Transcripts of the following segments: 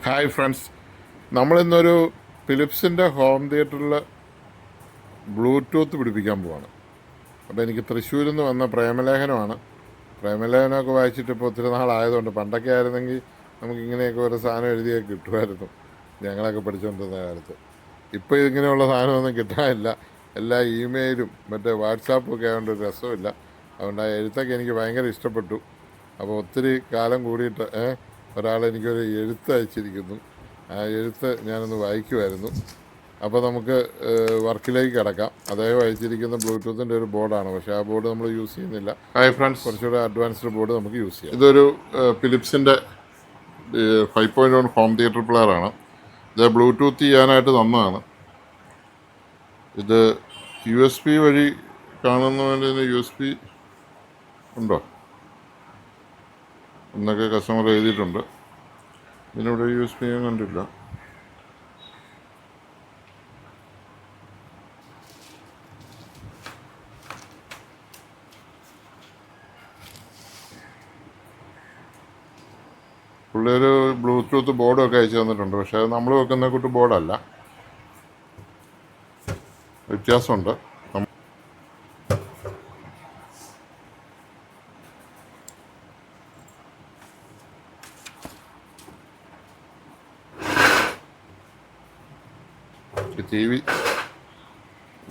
Hi friends, നമ്മളിന്നൊരു ഫിലിപ്സിൻ്റെ home തിയേറ്ററിൽ Bluetooth പിടിപ്പിക്കാൻ പോവാണ്. അപ്പോൾ എനിക്ക് തൃശ്ശൂരിൽ നിന്ന് വന്ന പ്രേമലേഖനമാണ്. പ്രേമലേഖനമൊക്കെ വായിച്ചിട്ട് ഇപ്പോൾ ഒത്തിരി നാളായതുകൊണ്ട്, പണ്ടൊക്കെ ആയിരുന്നെങ്കിൽ നമുക്കിങ്ങനെയൊക്കെ ഒരു സാധനം എഴുതിയൊക്കെ കിട്ടുമായിരുന്നു, ഞങ്ങളൊക്കെ പഠിച്ചുകൊണ്ടിരുന്ന കാലത്ത്. ഇപ്പോൾ ഇങ്ങനെയുള്ള സാധനമൊന്നും കിട്ടാനില്ല. എല്ലാ ഇമെയിലും മറ്റേ വാട്സാപ്പും ഒക്കെ ആയതുകൊണ്ട് ഒരു രസമില്ല. അതുകൊണ്ട് ആ എഴുത്തൊക്കെ എനിക്ക് ഭയങ്കര ഇഷ്ടപ്പെട്ടു. അപ്പോൾ ഒത്തിരി കാലം കൂടിയിട്ട് ഒരാൾ എനിക്കൊരു എഴുത്ത് അയച്ചിരിക്കുന്നു. ആ എഴുത്ത് ഞാനൊന്ന് വായിക്കുമായിരുന്നു. അപ്പോൾ നമുക്ക് വർക്കിലേക്ക് കിടക്കാം. അദ്ദേഹം അയച്ചിരിക്കുന്ന ബ്ലൂടൂത്തിൻ്റെ ഒരു ബോർഡാണ്, പക്ഷേ ആ ബോർഡ് നമ്മൾ യൂസ് ചെയ്യുന്നില്ല. ഹായ് ഫ്രണ്ട്സ്, കുറച്ചുകൂടെ അഡ്വാൻസ്ഡ് ബോർഡ് നമുക്ക് യൂസ് ചെയ്യാം. ഇതൊരു ഫിലിപ്സിൻ്റെ 5.1 ഹോം തിയേറ്റർ പ്ലെയറാണ്. ഇത് ബ്ലൂടൂത്ത് ചെയ്യാനായിട്ട് തന്നതാണ്. ഇത് USB വഴി കാണുന്നതിന് USB ഉണ്ടോ എന്നൊക്കെ കസ്റ്റമർ എഴുതിയിട്ടുണ്ട്. ഇതിനിവിടെ USB ഞാൻ കണ്ടില്ല. പുള്ളിയൊരു ബ്ലൂടൂത്ത് ബോർഡൊക്കെ അയച്ചു തന്നിട്ടുണ്ട്, പക്ഷേ അത് നമ്മൾ വെക്കുന്ന കൂട്ട് ബോർഡല്ല, വ്യത്യാസമുണ്ട്. TV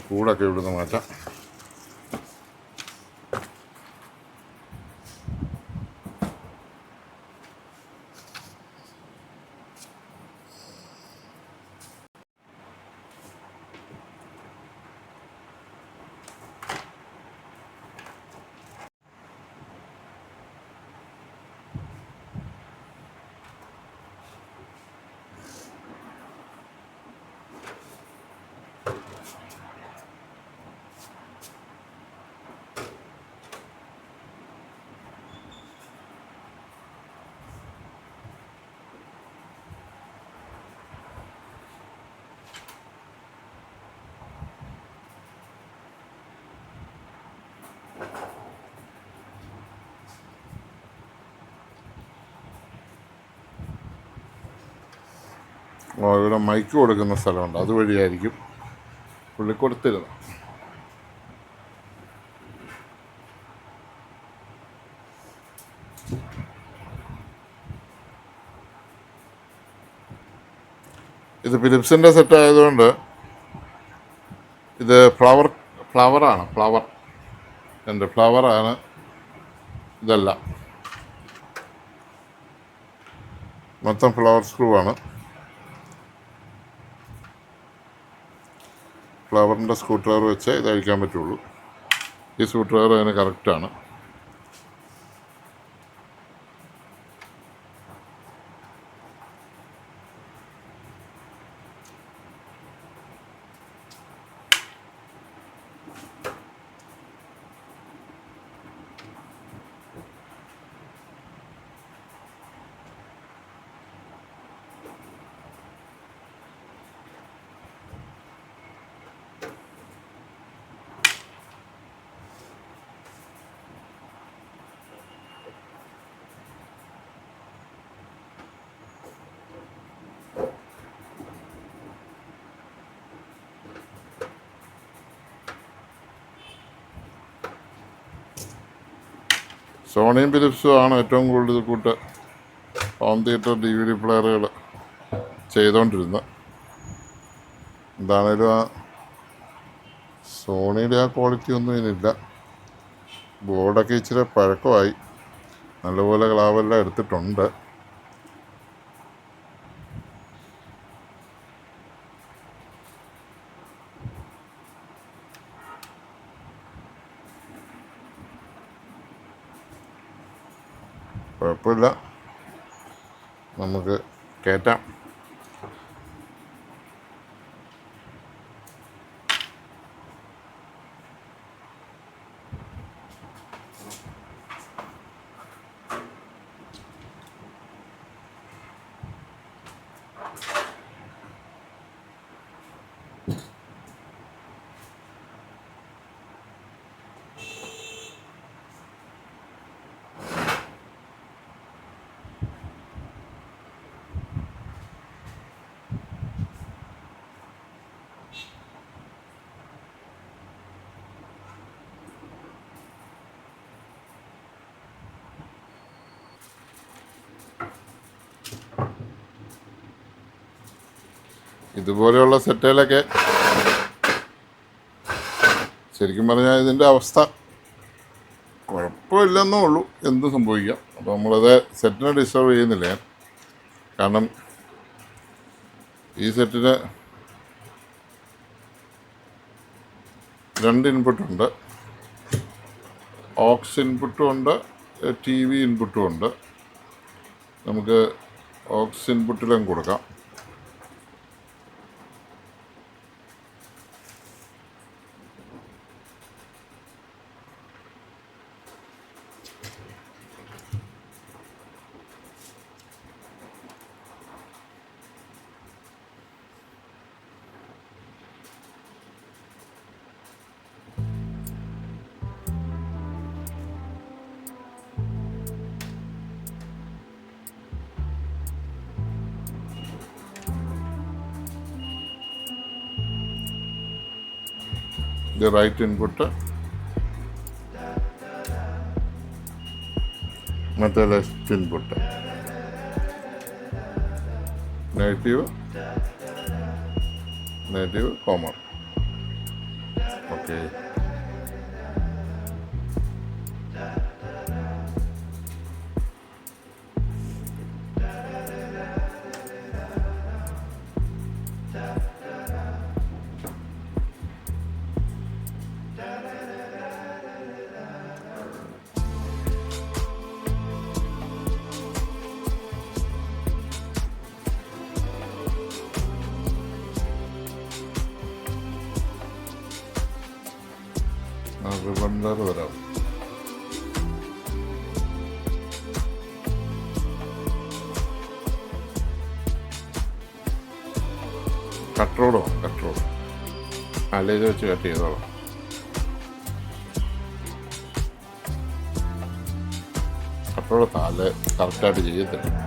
കൂടൊക്കെ ഇവിടുന്ന് മാറ്റാം. ഇവിടെ മൈക്ക് കൊടുക്കുന്ന സ്ഥലമുണ്ട്, അതുവഴിയായിരിക്കും പുള്ളി കൊടുത്തിരുന്നത്. ഇത് ഫിലിപ്സിൻ്റെ സെറ്റ് ആയതുകൊണ്ട് ഇത് ഫ്ലവറാണ്. ഫ്ലവറാണ് ഇതെല്ലാം. മൊത്തം ഫ്ലവർ സ്ക്രൂ ആണ്. ഫ്ലവറിൻ്റെ സ്ക്രൂ ഡ്രൈവർ വെച്ച് ഇത് അഴിക്കാൻ പറ്റുള്ളൂ. ഈ സ്ക്രൂ ഡ്രൈവർ അതിന് കറക്റ്റാണ്. സോണിയും ഫിലിപ്സും ആണ് ഏറ്റവും കൂടുതൽ കൂട്ട് ഹോം തിയേറ്റർ DVD പ്ലെയറുകൾ ചെയ്തുകൊണ്ടിരുന്നത്. എന്താണേലും ആ സോണിയുടെ ആ ക്വാളിറ്റി ഒന്നും ഇതിനില്ല. ബോർഡൊക്കെ ഇച്ചിരി പഴക്കമായി, നല്ലപോലെ ഗ്ലാവെല്ലാം എടുത്തിട്ടുണ്ട്. കുഴപ്പമില്ല, നമുക്ക് കയറ്റാം. ഇതുപോലെയുള്ള സെറ്റുകളൊക്കെ ശരിക്കും പറഞ്ഞാൽ ഇതിൻ്റെ അവസ്ഥ കുഴപ്പമില്ലെന്നേ ഉള്ളൂ, എന്ത് സംഭവിക്കാം. അപ്പോൾ നമ്മളത് സെറ്റിനെ ഡിസ്റ്റർബ് ചെയ്യുന്നില്ല ഞാൻ. കാരണം ഈ സെറ്റിന് 2 ഇൻപുട്ടുണ്ട്. ഓക്സ് ഇൻപുട്ടും ഉണ്ട്, ടി വി ഇൻപുട്ടും ഉണ്ട്. നമുക്ക് ഓക്സ് ഇൻപുട്ടിലും കൊടുക്കാം. ഇത് റൈറ്റ് ഇൻപുട്ട്, മറ്റേ left input. Negative common. Okay, റിബണ്ടർ വരാം. കട്രോളോ അല്ലെ ഇത് വെച്ച് കട്ട് ചെയ്തോളാം. കട്രോള് താല് കറക്റ്റായിട്ട് ചെയ്യത്തില്ല.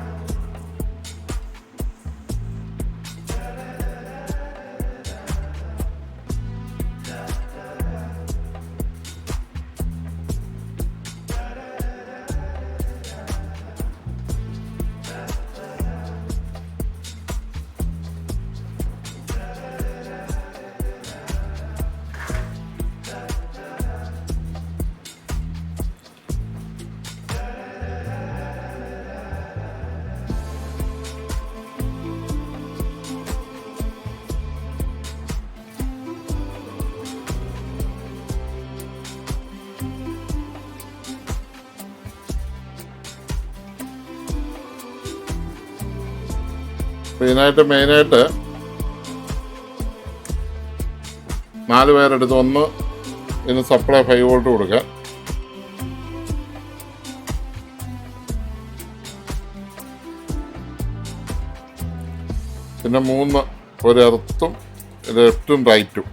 മെയിനായിട്ട് 4 പേരെടുത്ത് ഒന്ന് ഇതിന് സപ്ലൈ 5 വോൾട്ട് കൊടുക്കുക. പിന്നെ 3 ഒരു എർത്തും ലെഫ്റ്റും റൈറ്റും.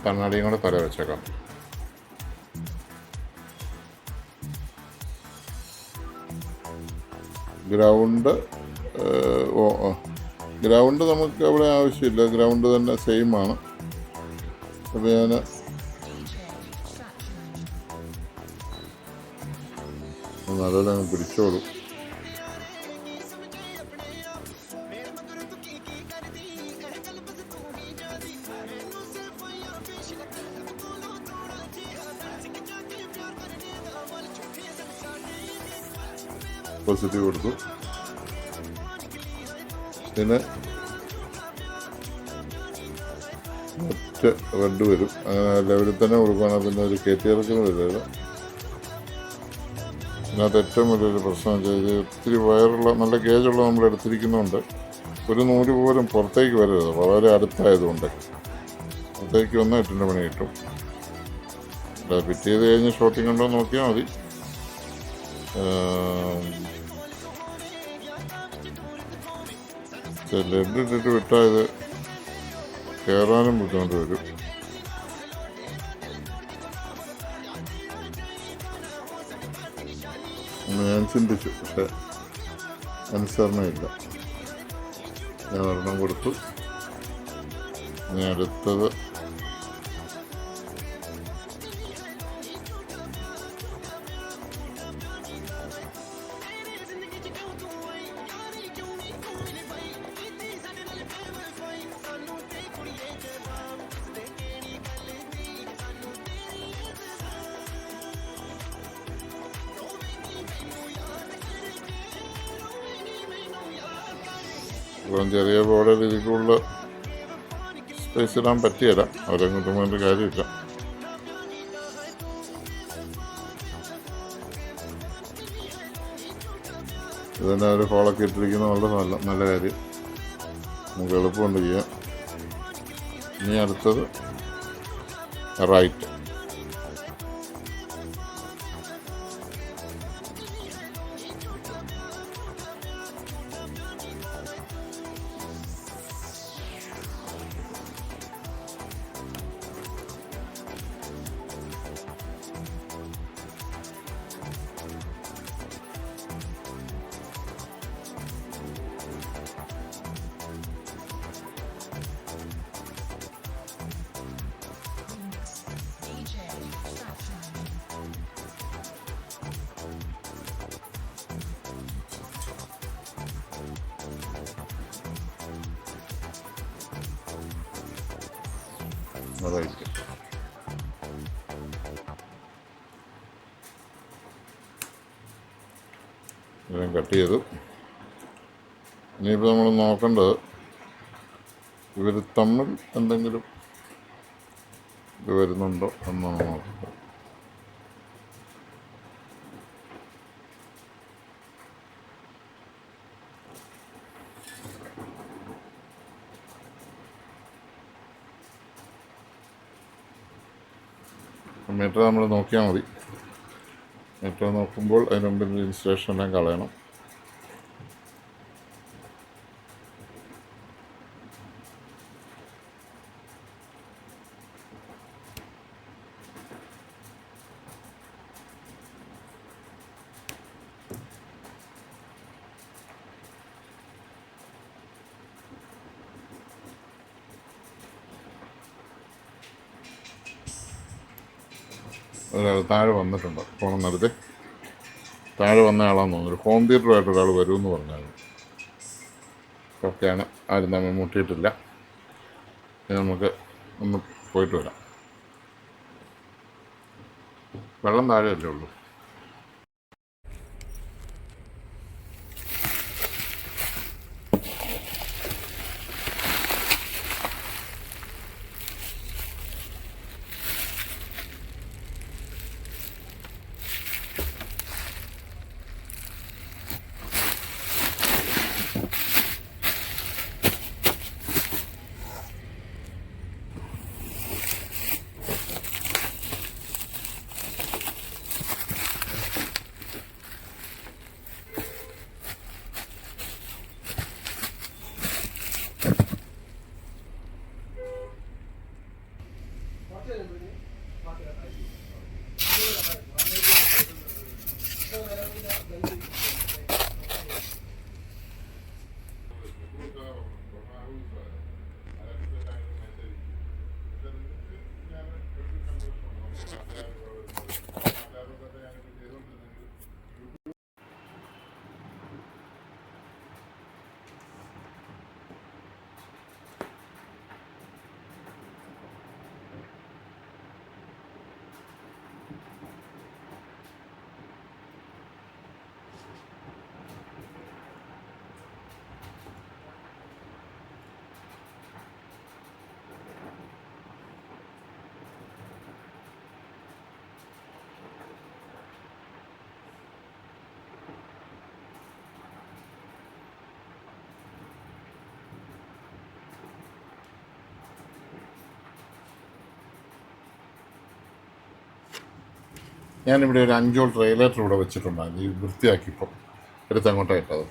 കണ്ണാടിയും കൂടെ തല വെച്ചേക്കാം. ഗ്രൗണ്ട് നമുക്ക് അവിടെ ആവശ്യമില്ല, ഗ്രൗണ്ട് തന്നെ സെയിം ആണ്. അപ്പോൾ ഞാൻ നല്ലപോലെ പിടിച്ചോളും. പോസിറ്റീവ് കൊടുത്തു. പിന്നെ ഒറ്റ റെഡ് വരും. അങ്ങനെ ലെവലിൽ തന്നെ കൊടുക്കുകയാണെങ്കിൽ പിന്നെ ഒരു കയറ്റിയിറക്കുന്ന വരില്ല. ഇതിനകത്ത് ഏറ്റവും വലിയൊരു പ്രശ്നം വെച്ചാൽ ഇത് ഒത്തിരി വയറുള്ള നല്ല ഗേജുള്ള നമ്മൾ എടുത്തിരിക്കുന്നതുകൊണ്ട് ഒരു നൂല് പോലും പുറത്തേക്ക് വരരുത്. വളരെ അടുത്തായതുകൊണ്ട് പുറത്തേക്ക് വന്നാൽ 8ൻ്റെ പണി കിട്ടും. ഫിറ്റ് ചെയ്ത് കഴിഞ്ഞ് ഷോട്ടിംഗ് ഉണ്ടോ നോക്കിയാൽ മതി. ലെഡ് ഇട്ടിട്ട് വിട്ടാൽ ഇത് കയറാനും ബുദ്ധിമുട്ട് വരും. ഞാൻ ചിന്തിച്ചു, പക്ഷെ അനുസരണമില്ല. ഞാൻ ഒരെണ്ണം കൊടുത്തു. ഇനി അടുത്തത് ഇപ്പം ചെറിയ ബോർഡിൽ ഇതിൽ കൂടുതൽ സ്പേസ് ഇടാൻ പറ്റിയല്ല. അവരങ്ങോട്ടും വേണ്ട കാര്യമില്ല. ഇതന്നെ ഒരു ഹോളൊക്കെ ഇട്ടിരിക്കുന്ന വളരെ നല്ല കാര്യം. നമുക്ക് എളുപ്പമുണ്ട് ചെയ്യാം. ഇനി അടുത്തത് റൈറ്റ്. റൈറ്റ്. ഇതെല്ലാം കട്ട് ചെയ്തു. ഇനിയിപ്പോൾ നമ്മൾ നോക്കേണ്ടത് ഇവർ തമ്മിൽ എന്തെങ്കിലും ഇത് വരുന്നുണ്ടോ എന്നാണ് നോക്കുന്നത്. മീറ്റർ നമ്മൾ നോക്കിയാൽ മതി. മീറ്റർ നോക്കുമ്പോൾ അതിന് മുമ്പിൽ ഇൻസുലേഷൻ എല്ലാം കളയണം. ഒരാൾ താഴെ വന്നിട്ടുണ്ട്. ഫോൺ നടത്തി താഴെ വന്ന ആളാന്ന് തോന്നുന്നു. ഒരു ഹോം തിയേറ്ററുമായിട്ട് ഒരാൾ വരുമെന്ന് പറഞ്ഞായിരുന്നു. ഓക്കെയാണ്. ആരും നമ്മൾ മുട്ടിയിട്ടില്ല. ഇനി നമുക്ക് ഒന്ന് പോയിട്ട് വരാം. വെള്ളം താഴെയല്ലേ ഉള്ളൂ. ഞാനിവിടെ ഒരു 5 വോൾട്ട് റെഗുലേറ്റർ ഇവിടെ വെച്ചിട്ടുണ്ടായിരുന്നു. ഈ വൃത്തിയാക്കിയപ്പോൾ എടുത്തങ്ങോട്ടാണ് ഇട്ടത്.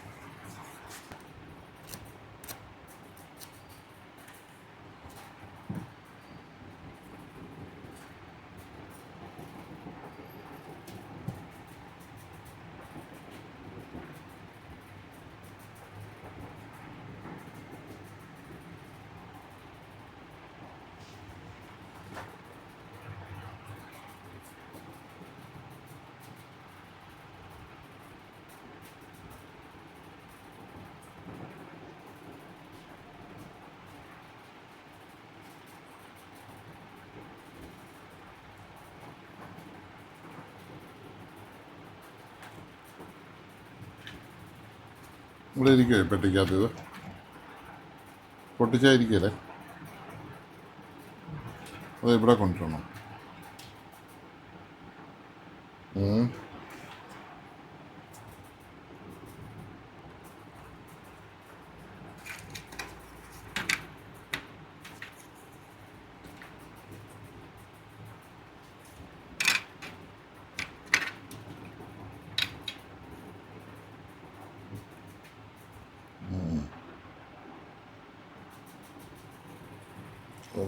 ഇവിടെ ഇരിക്കുമോ പെട്ടിക്കകത്ത്? ഇത് പൊട്ടിച്ചായിരിക്കല്ലേ? അത് ഇവിടെ കൊണ്ടുവരണം.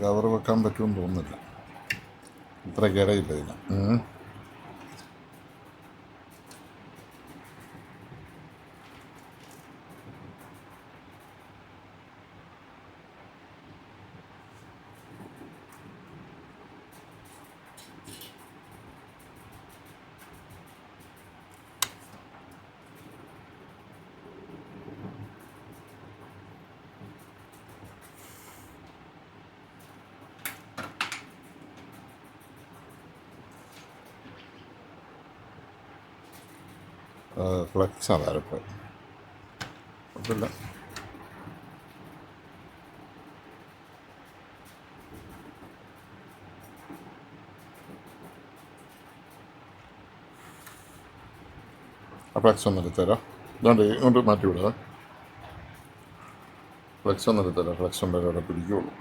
കവർ വെക്കാൻ പറ്റുമെന്ന് തോന്നുന്നില്ല, ഇത്ര കിടയില്ല ഇതിന്. ഫ്ലെക്സാണ് അരപ്പ്, കുഴപ്പമില്ല. ആ ഫ്ലെക്സ് ഒന്ന് എടുത്തുതരാം. ഇതുകൊണ്ട് ഇങ്ങോട്ട് മാറ്റി വിടുക. ഫ്ലെക്സ് ഒന്ന് എടുത്തുതരാം. ഫ്ലെക്സ് ഉണ്ടെങ്കിൽ അവിടെ പിടിക്കുകയുള്ളൂ.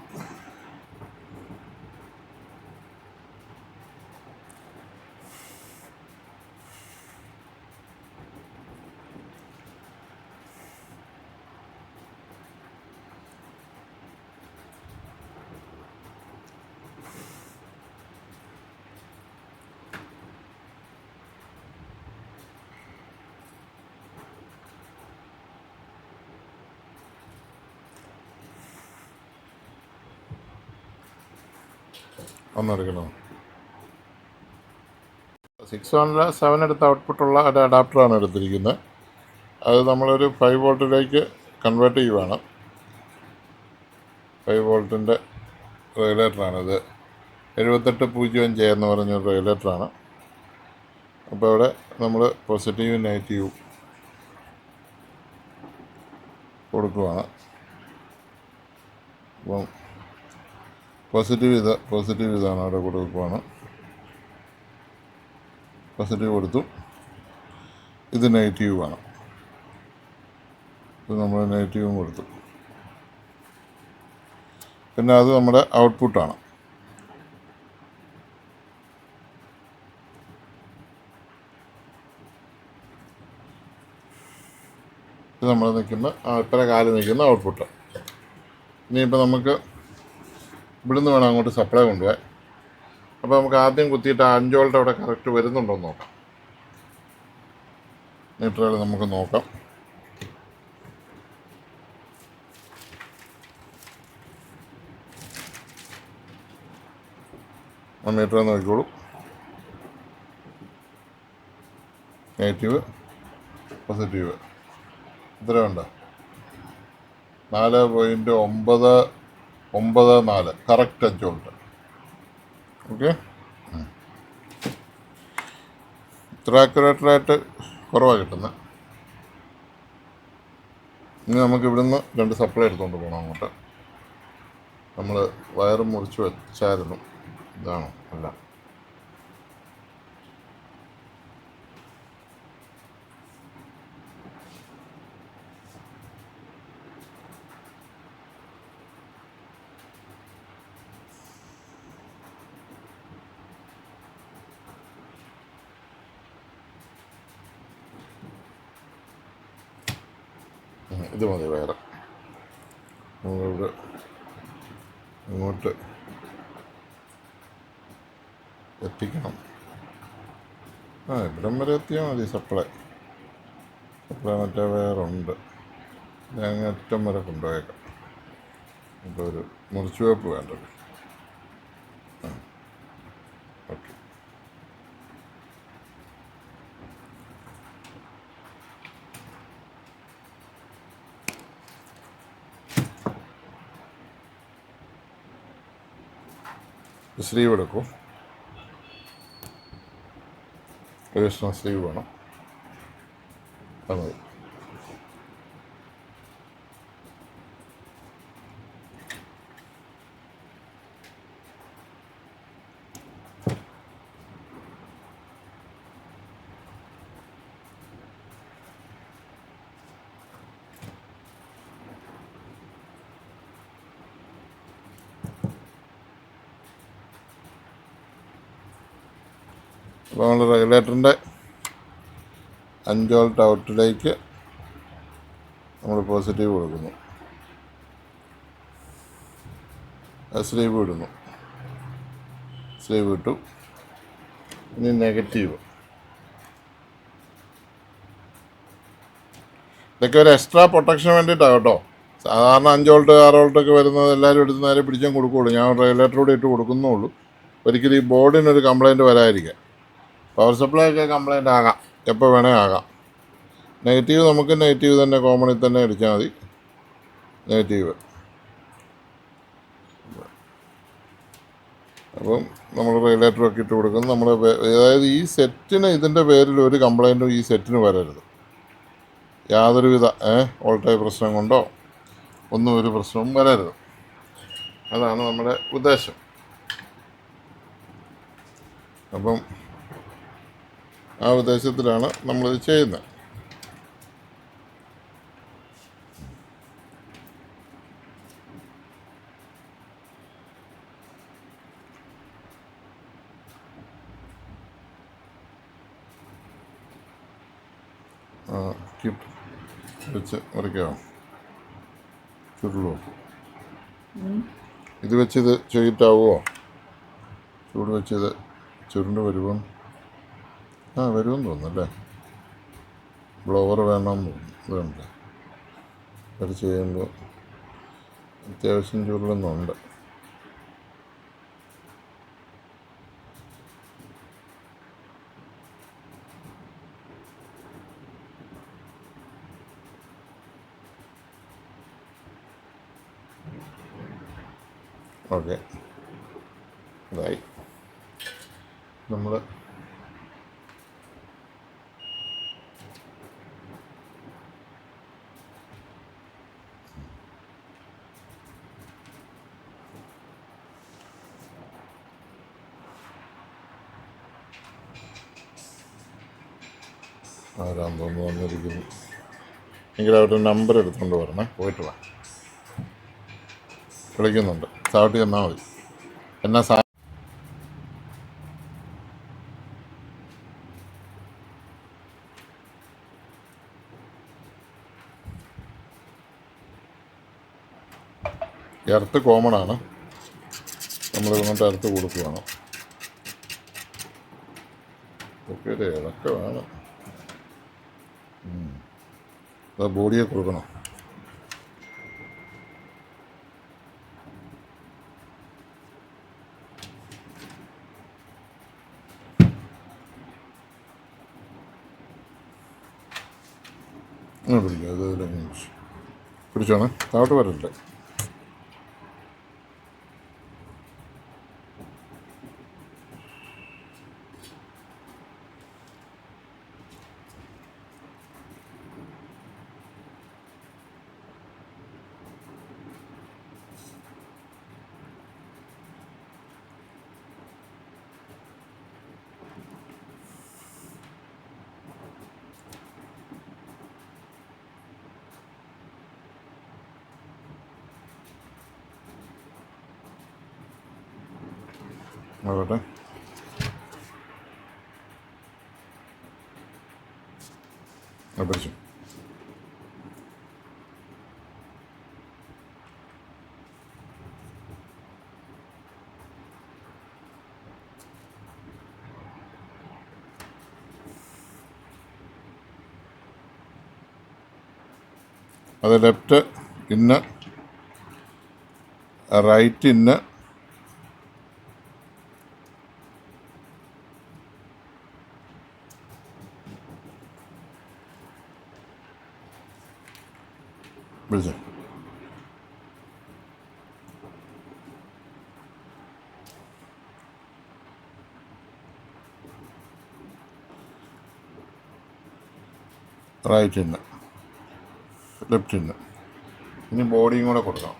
ഒന്നെടുക്കണോ? 6-7 എടുത്ത ഔട്ട്പുട്ടുള്ള ഒരു അഡാപ്റ്ററാണ് എടുത്തിരിക്കുന്നത്. അത് നമ്മളൊരു 5 വോൾട്ടിലേക്ക് കൺവേർട്ട് ചെയ്യുവാണ്. 5 വോൾട്ടിൻ്റെ റെഗുലേറ്ററാണിത്. 7805 എന്ന് പറഞ്ഞൊരു റെഗുലേറ്ററാണ്. അപ്പോൾ അവിടെ നമ്മൾ പോസിറ്റീവും നെഗറ്റീവും കൊടുക്കുവാണ്. അപ്പം പോസിറ്റീവ് ഇതാണ് അവിടെ കൊടുക്കുവാണ്. പോസിറ്റീവ് കൊടുത്തു. ഇത് നെഗറ്റീവാണ്. ഇത് നമ്മൾ നെഗറ്റീവും കൊടുത്തു. പിന്നെ അത് നമ്മുടെ ഔട്ട്പുട്ടാണ്. ഇത് നമ്മൾ നിൽക്കുന്ന ഇത്ര കാല് നിൽക്കുന്ന ഔട്ട്പുട്ട്. ഇനിയിപ്പോൾ നമുക്ക് ഇവിടുന്ന് വേണം അങ്ങോട്ട് സപ്ലൈ കൊണ്ടുപോകാൻ. അപ്പോൾ നമുക്ക് ആദ്യം കുത്തിയിട്ട് 5 വോൾട്ട് അവിടെ കറക്റ്റ് വരുന്നുണ്ടോ എന്ന് നോക്കാം. മീറ്ററുകൾ നമുക്ക് നോക്കാം. ആ മീറ്റർ നോക്കിക്കോളൂ. നെഗറ്റീവ്, പോസിറ്റീവ് ഇത്ര വേണ്ട. 4.994 കറക്റ്റ് 5 വോൾട്ട്. ഓക്കെ, ഇത്ര ആക്യുറേറ്ററായിട്ട് കുറവാണ് കിട്ടുന്നത്. ഇനി നമുക്ക് ഇവിടുന്ന് 2 സപ്ലൈ എടുത്തുകൊണ്ട് പോകണം അങ്ങോട്ട്. നമ്മൾ വയറ് മുറിച്ച് വെച്ചായിരുന്നു. ഇതാണോ? അല്ല, ഇത് മതി വയറ്. നമ്മളിവിടെ ഇങ്ങോട്ട് എത്തിക്കണം. ഇവിടം വരെ എത്തിയാൽ മതി സപ്ലൈ. മറ്റേ വയറുണ്ട്, ഞാൻ അറ്റം വരെ കൊണ്ടുപോയേക്കാം. അപ്പോൾ ഒരു മുറിച്ചുവെപ്പ് വേണ്ടത്. ഓക്കെ, സ്ലീവ് എടുക്കും. ഒരു സ്ലീവ് വേണം. അത് മതി. അപ്പോൾ നമ്മൾ റെഗുലേറ്ററിൻ്റെ 5 വോൾട്ട് ഔട്ടിലേക്ക് നമ്മൾ പോസിറ്റീവ് കൊടുക്കുന്നു, സ്ലീവ് ഇടുന്നു, സ്ലീവ് ഇട്ടു. ഇനി നെഗറ്റീവ്. ഇതൊക്കെ ഒരു എക്സ്ട്രാ പ്രൊട്ടക്ഷന് വേണ്ടിയിട്ടാണ് കേട്ടോ. സാധാരണ 5 വോൾട്ട് 6 വോൾട്ടൊക്കെ വരുന്നത് എല്ലാവരും എടുത്ത് നേരെ പിടിച്ചാൽ കൊടുക്കുകയുള്ളൂ. ഞാൻ റെഗുലേറ്ററോടെ ഇട്ട് കൊടുക്കുന്നുള്ളൂ. ഒരിക്കലും ഈ ബോർഡിനൊരു കംപ്ലയിൻറ്റ് വരാതിരിക്കാൻ. പവർ സപ്ലൈ ഒക്കെ കംപ്ലയിൻ്റ് ആകാം, എപ്പോൾ വേണേൽ ആകാം. നെഗറ്റീവ് നമുക്ക് നെഗറ്റീവ് തന്നെ കോമണിൽ തന്നെ അടിച്ചാൽ മതി. നെഗറ്റീവ്. അപ്പം നമ്മൾ റെഗുലേറ്ററൊക്കെ ഇട്ട് കൊടുക്കുന്നത് നമ്മൾ, അതായത് ഈ സെറ്റിന് ഇതിൻ്റെ പേരിൽ ഒരു കംപ്ലയിൻറ്റും ഈ സെറ്റിന് വരരുത്. യാതൊരുവിധ വോൾട്ടേജ് പ്രശ്നം കൊണ്ടോ ഒന്നും ഒരു പ്രശ്നവും വരരുത്. അതാണ് നമ്മുടെ ഉദ്ദേശം. അപ്പം ആ ഉദ്ദേശത്തിലാണ് നമ്മളിത് ചെയ്യുന്നത്. വെച്ച് മുറിക്കാമോ? ചുരുളോ? ഇത് വെച്ചിത് ചെയ്തിട്ടാവുമോ? ചൂട് വെച്ചത് ചുരുണ്ട് വരുമോ? വരുമെന്ന് തോന്നുന്നല്ലേ. ബ്ലോവർ വേണമെന്ന് തോന്നുന്നു. ഇതുണ്ട്, അത് ചെയ്യുമ്പോൾ അത്യാവശ്യം ചുരുളുന്നുണ്ട്. ഓക്കെ, ഇതായി. നമ്മൾ ആരാന്ന് തോന്നുന്നു വന്നിരിക്കുന്നു. എങ്കിൽ അവരുടെ നമ്പർ എടുത്തുകൊണ്ട് വരണേ. പോയിട്ട് വാ, വിളിക്കുന്നുണ്ട്. സാവട്ടി തന്നാൽ മതി. എന്നാ എർത്ത് കോമണാണ്, നമ്മൾ ഇങ്ങോട്ട് എർത്ത് കൊടുക്കുകയാണ്. ഒക്കെ ഒരു ഇതൊക്കെ വേണം. അത് ബോഡിയെ കൊടുക്കണം. പിടിക്കുക, അത് പിടിച്ചോണേ, താഴോട്ട് വരല്ലേ. ആവട്ടെ. പിടിച്ചു. അത് ലെഫ്റ്റ് ഇന്ന്, റൈറ്റ് ഇന്ന്, വിളിച്ചു. റൈറ്റ് ഇന്ന്, ലെഫ്റ്റ് ഇന്ന്. ഇനി ബോഡിയും കൂടെ കൊടുക്കണം.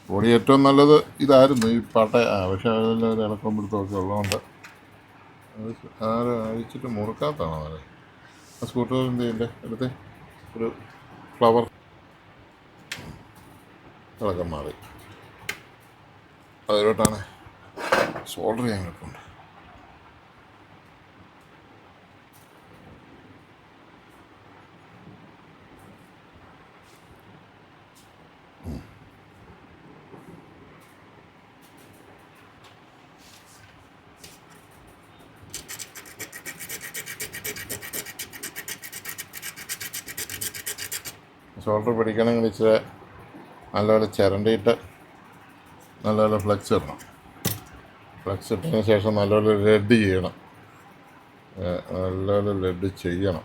ബോഡി ഏറ്റവും നല്ലത് ഇതായിരുന്നു, ഈ പാട്ട. പക്ഷെ അതെല്ലാം ഒരു ഇളക്കം പിടുത്തമൊക്കെ ഉള്ളതുകൊണ്ട് അത് അഴിച്ചിട്ട് മുറുക്കാത്തതാണോ അത്? ആ സ്കൂട്ടർ എന്ത് ചെയ്യണ്ടേ? എടുത്ത് ഒരു ഫ്ലവർ ഇളക്കം മാറി. അതിലോട്ടാണ് സോൾഡർ ചെയ്യാൻ കിട്ടുന്നുണ്ട്. ഷോൾഡർ പിടിക്കണമെങ്കിൽ ഇച്ചിരി നല്ലപോലെ ചിരണ്ടിയിട്ട് നല്ലപോലെ ഫ്ലെക്സ് ഇടണം. ഫ്ലെക്സ് ഇട്ടതിന് ശേഷം നല്ലപോലെ ലെഡ് ചെയ്യണം. നല്ലപോലെ ലെഡ് ചെയ്യണം.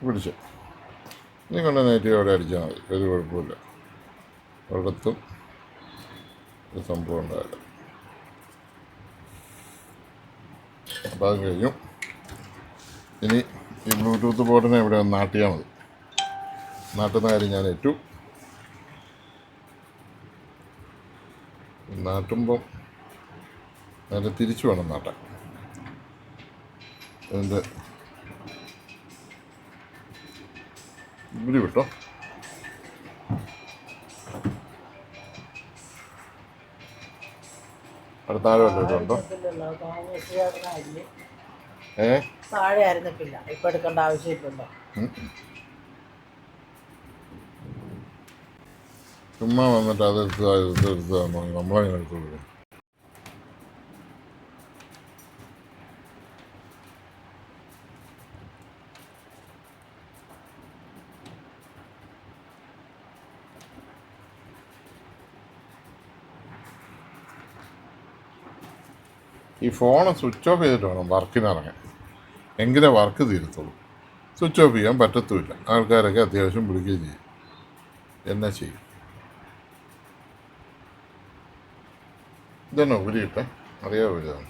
പിടിച്ചു നീ കൊണ്ട് നെറ്റ് അവിടെ അടിച്ചാൽ മതി, ഒരു കുഴപ്പമില്ല. ഒരിടത്തും ഒരു സംഭവം ഉണ്ടാവില്ല. അപ്പോൾ അത് കഴിഞ്ഞു. ഇനി ഈ ബ്ലൂടൂത്ത് ബോർഡിനെ ഇവിടെ ഒന്ന് നാട്ടിയാൽ മതി. നാട്ടുന്ന കാര്യം ഞാൻ ഏറ്റു. നാട്ടുമ്പം അതിൻ്റെ തിരിച്ചു വേണം നാട്ടാൻ. അതിൻ്റെ ഇവിടെ വിട്ടോ. അടുത്ത ആഴം ഉണ്ടോ? താഴെ ആയിരുന്നില്ല, ഇപ്പൊ എടുക്കേണ്ട ആവശ്യമില്ലല്ലോ. ചുമ്മാ വന്നിട്ട് അതെടുത്ത് നമ്മളങ്ങനെ എടുത്തു കൊടുക്കും. ഈ ഫോൺ സ്വിച്ച് ഓഫ് ചെയ്തിട്ട് വേണം വർക്കിനിറങ്ങാൻ, എങ്കിലേ വർക്ക് തീരത്തുള്ളൂ. സ്വിച്ച് ഓഫ് ചെയ്യാൻ പറ്റത്തുമില്ല. ആൾക്കാരൊക്കെ അത്യാവശ്യം വിളിക്കുകയും ചെയ്യും. എന്നാ ചെയ്യും? ഇതന്നെ ഉപരിയിട്ടെ, അറിയാമോ ഇതാണ്.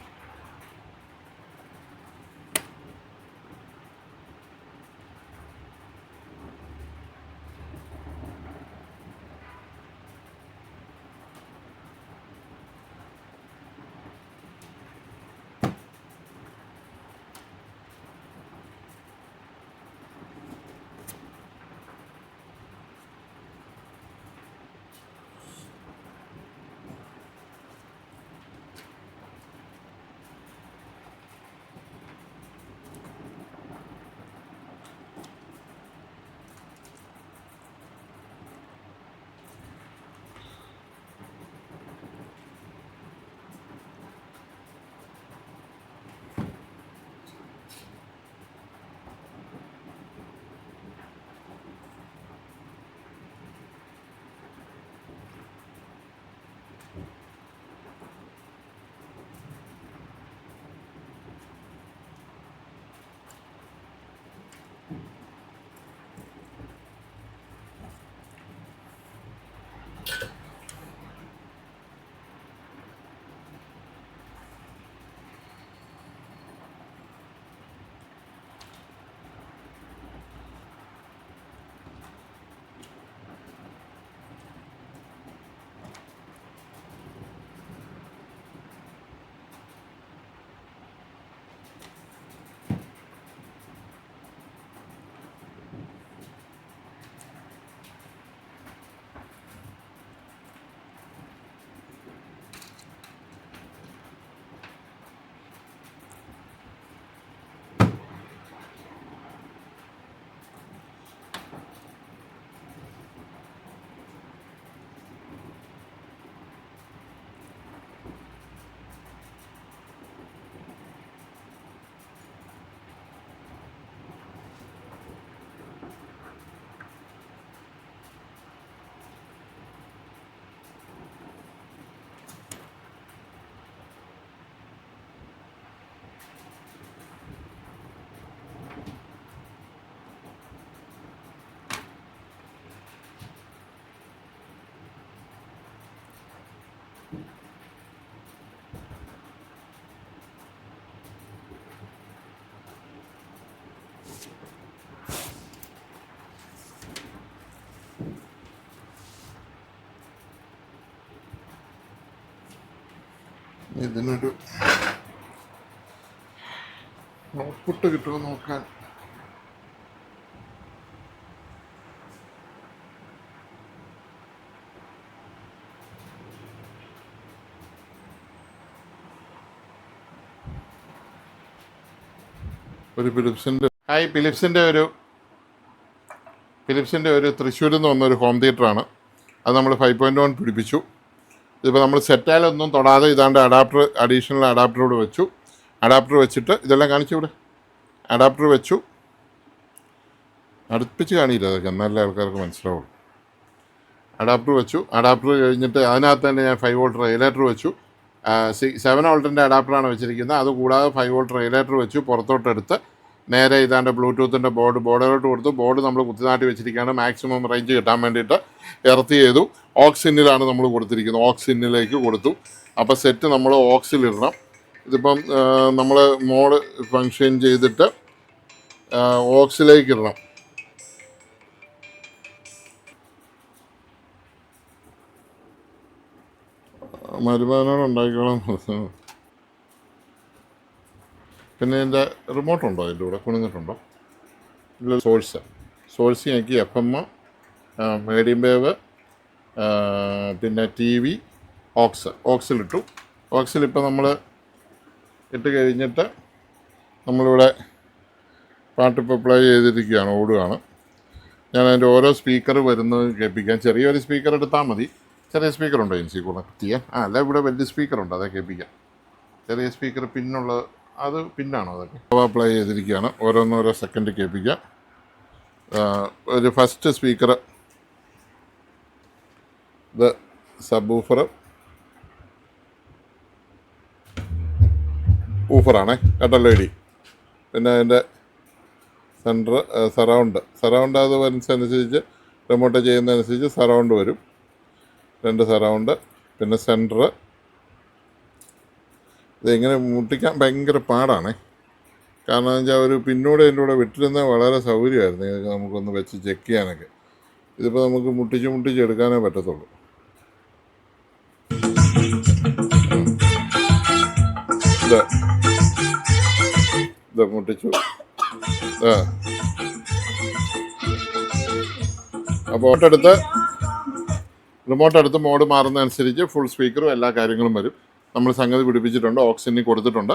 ഇതിനൊരു ഔട്ട്പുട്ട് കിട്ടുമോ നോക്കാൻ. ഒരു ഫിലിപ്സിൻ്റെ ഒരു തൃശ്ശൂരിൽ നിന്ന് വന്നൊരു ഹോം തിയേറ്ററാണ്. അത് നമ്മൾ 5.1 പിടിപ്പിച്ചു. ഇതിപ്പോൾ നമ്മൾ സെറ്റാലൊന്നും തൊടാതെ ഇതാണ്ട് അഡീഷണൽ അഡാപ്റ്ററോട് വെച്ചു. അഡാപ്റ്റർ വെച്ചിട്ട് ഇതെല്ലാം കാണിച്ചു ഇവിടെ. അഡാപ്റ്റർ വെച്ചു. അടുപ്പിച്ച് കാണിയില്ല അതൊക്കെ, എന്നാലേ ആൾക്കാർക്ക് മനസ്സിലാവുള്ളൂ. അഡാപ്റ്റർ വെച്ചു. അഡാപ്റ്റർ കഴിഞ്ഞിട്ട് അതിനകത്ത് തന്നെ ഞാൻ 5 വോൾട്ട് റെഗുലേറ്റർ വെച്ചു. 7 വോൾട്ടിൻ്റെ അഡാപ്റ്ററാണ് വെച്ചിരിക്കുന്നത്. അതുകൂടാതെ 5 വോൾട്ട് റെഗുലേറ്റർ വെച്ചു. പുറത്തോട്ടെടുത്ത് നേരെ ഇതാണ്ട് ബ്ലൂടൂത്തിൻ്റെ ബോർഡിലോട്ട് കൊടുത്തു. ബോർഡ് നമ്മൾ കുത്തിനാട്ടി വെച്ചിരിക്കുകയാണ് മാക്സിമം റേഞ്ച് കിട്ടാൻ വേണ്ടിയിട്ട്. എർത്ത് ചെയ്തു. ഓക്സിനിലാണ് നമ്മൾ കൊടുത്തിരിക്കുന്നത്. ഓക്സിനിലേക്ക് കൊടുത്തു. അപ്പോൾ സെറ്റ് നമ്മൾ ഓക്സിലിടണം. ഇതിപ്പം നമ്മൾ മോഡ് ഫങ്ഷൻ ചെയ്തിട്ട് ഓക്സിലേക്ക് ഇടണം. മരുമാനോട് ഉണ്ടാക്കിക്കോളാം. പിന്നെ എൻ്റെ റിമോട്ടുണ്ടോ അതിൻ്റെ കൂടെ കൊണ്ടുവന്നിട്ടുണ്ടോ? ഇല്ല. സോഴ്സ് ഞെക്കി FM, മീഡിയം വേവ്, പിന്നെ TV, ഓക്സിലിട്ടു. ഓക്സിലിപ്പോൾ നമ്മൾ ഇട്ട് കഴിഞ്ഞിട്ട് നമ്മളിവിടെ പാട്ടിപ്പോൾ പ്ലേ ചെയ്തിരിക്കുകയാണ്, ഓടുകയാണ്. ഞാൻ അതിൻ്റെ ഓരോ സ്പീക്കർ വരുന്നത് കേൾപ്പിക്കാം. ചെറിയൊരു സ്പീക്കർ എടുത്താൽ മതി. ചെറിയ സ്പീക്കറുണ്ടോ എൻസി കൂടെ ചെയ്യാൻ? അല്ല, ഇവിടെ വലിയ സ്പീക്കറുണ്ട്, അതെ കേൾപ്പിക്കാം. ചെറിയ സ്പീക്കർ പിന്നുള്ളത്, അത് പിന്നാണോ അതൊക്കെ? പ്ലേ ചെയ്തിരിക്കുകയാണ്. ഓരോന്നോരോ സെക്കൻഡ് കേൾപ്പിക്കാം. ഒരു ഫസ്റ്റ് സ്പീക്കർ ഇത് സബ് ഊഫറാണേ, കേട്ടല്ലോ ഇടി. പിന്നെ അതിൻ്റെ സെൻറ്റർ സറൗണ്ട് അത് അനുസരിച്ച് റിമോട്ട് ചെയ്യുന്നതനുസരിച്ച് സറൗണ്ട് വരും. 2 സറൗണ്ട്, പിന്നെ സെൻറ്റർ. ഇതിങ്ങനെ മുട്ടിക്കാൻ ഭയങ്കര പാടാണേ. കാരണം എന്ന് വെച്ചാൽ ഒരു പിന്നൂടെ എൻ്റെ കൂടെ വിട്ടിരുന്നാൽ വളരെ സൗകര്യമായിരുന്നു ഇതൊക്കെ നമുക്കൊന്ന് വെച്ച് ചെക്ക് ചെയ്യാനൊക്കെ. ഇതിപ്പോൾ നമുക്ക് മുട്ടിച്ച് എടുക്കാനേ പറ്റത്തുള്ളൂ. ഇത് മുട്ടിച്ചു. അപ്പോൾ റിമോട്ട് എടുത്ത് മോഡ് മാറുന്നതനുസരിച്ച് ഫുൾ സ്പീക്കറും എല്ലാ കാര്യങ്ങളും വരും. നമ്മൾ സംഗതി പിടിപ്പിച്ചിട്ടുണ്ട്, ഓക്സിജൻ കൊടുത്തിട്ടുണ്ട്.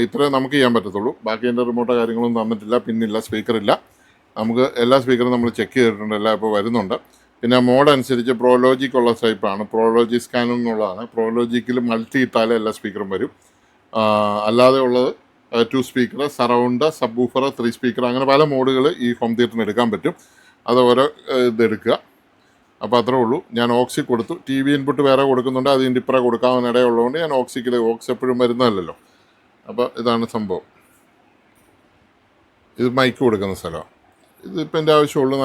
ഇത്രയും നമുക്ക് ചെയ്യാൻ പറ്റത്തുള്ളൂ. ബാക്കി എൻ്റെ റിമോട്ടോ കാര്യങ്ങളൊന്നും തന്നിട്ടില്ല, പിന്നില്ല, സ്പീക്കറില്ല. നമുക്ക് എല്ലാ സ്പീക്കറും നമ്മൾ ചെക്ക് ചെയ്തിട്ടുണ്ട്, എല്ലാം ഇപ്പോൾ വരുന്നുണ്ട്. പിന്നെ മോഡ് അനുസരിച്ച് പ്രോലോജിക്കുള്ള ടൈപ്പാണ്. പ്രോലോജി സ്കാൻ എന്നുള്ളതാണ്. പ്രോലോജിക്കിൽ മൾട്ടി ഇട്ടാലേ എല്ലാ സ്പീക്കറും വരും. അല്ലാതെ ഉള്ളത് 2 speaker, surround, sub woofer, 3 speaker, അങ്ങനെ പല മോഡുകൾ ഈ ഹോം തിയേറ്ററിന് എടുക്കാൻ പറ്റും. അത് ഓരോ ഇതെടുക്കുക. അപ്പോൾ അത്രേ ഉള്ളൂ. ഞാൻ ഓക്സി കൊടുത്തു. TV ഇൻപുട്ട് വേറെ കൊടുക്കുന്നുണ്ട്, അത് ഇൻഡിപ്പറ കൊടുക്കാവുന്നിടയുള്ളതുകൊണ്ട് ഞാൻ ഓക്സ് എപ്പോഴും വരുന്നതല്ലല്ലോ. അപ്പോൾ ഇതാണ് സംഭവം. ഇത് മൈക്ക് കൊടുക്കുന്ന സ്ഥലമാണ്. ഇതിപ്പോൾ എൻ്റെ ആവശ്യമുള്ളൂ.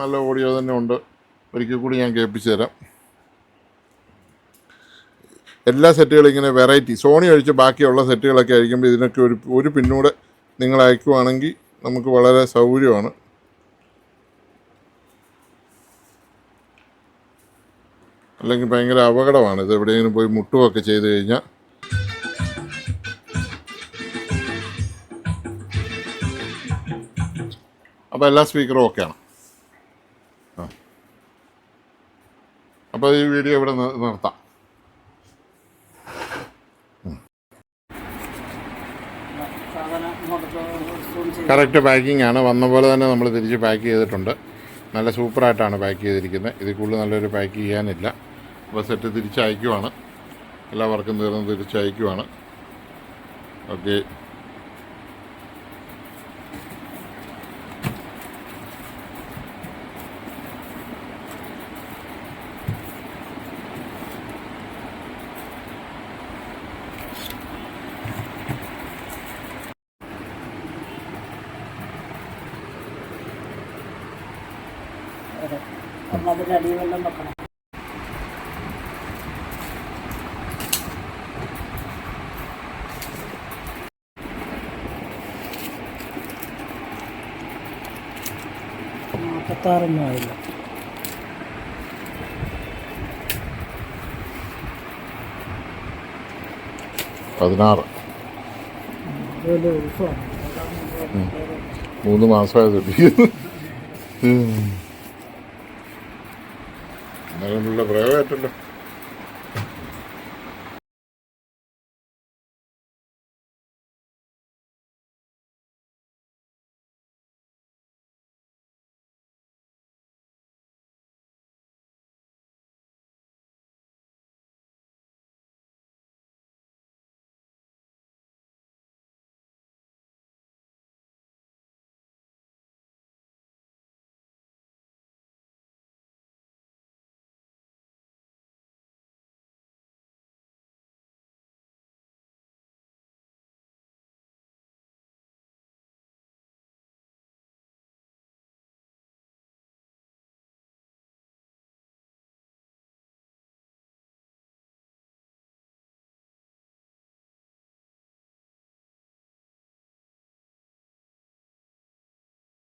നല്ല ഓഡിയോ തന്നെ ഉണ്ട്. ഒരിക്കൽ കൂടി ഞാൻ കേൾപ്പിച്ച് തരാം. എല്ലാ സെറ്റുകളും ഇങ്ങനെ വെറൈറ്റി സോണി ഒഴിച്ച് ബാക്കിയുള്ള സെറ്റുകളൊക്കെ ആയിരിക്കുമ്പോൾ ഇതിനൊക്കെ ഒരു പിന്നൂടെ നിങ്ങൾ അയക്കുവാണെങ്കിൽ നമുക്ക് വളരെ സൗകര്യമാണ്. അല്ലെങ്കിൽ ഭയങ്കര അപകടമാണ്. ഇത് എവിടെയെങ്കിലും പോയി മുട്ടുകയൊക്കെ ചെയ്ത് കഴിഞ്ഞാൽ. അപ്പോൾ എല്ലാ സ്പീക്കറും ഓക്കെയാണ്. അപ്പോൾ ഈ വീഡിയോ ഇവിടെ നിർത്താം. കറക്റ്റ് പാക്കിംഗ് ആണ്. വന്ന പോലെ തന്നെ നമ്മൾ തിരിച്ച് പാക്ക് ചെയ്തിട്ടുണ്ട്. നല്ല സൂപ്പറായിട്ടാണ് പാക്ക് ചെയ്തിരിക്കുന്നത്. ഇതിൽ കൂടുതൽ നല്ലൊരു പാക്ക് ചെയ്യാനില്ല. അപ്പോൾ സെറ്റ് തിരിച്ചയക്കുവാണ്. എല്ലാ വർക്കും തീർന്ന് തിരിച്ചയക്കുവാണ്. ഓക്കെ. അതിൽ അടിവെള്ളം വെക്കണം. നാൽപ്പത്താറൊന്നും ആയില്ല. പതിനാറ്. 3 മാസമായത് എന്നാലും പ്രയോഗമായിട്ടല്ലോ.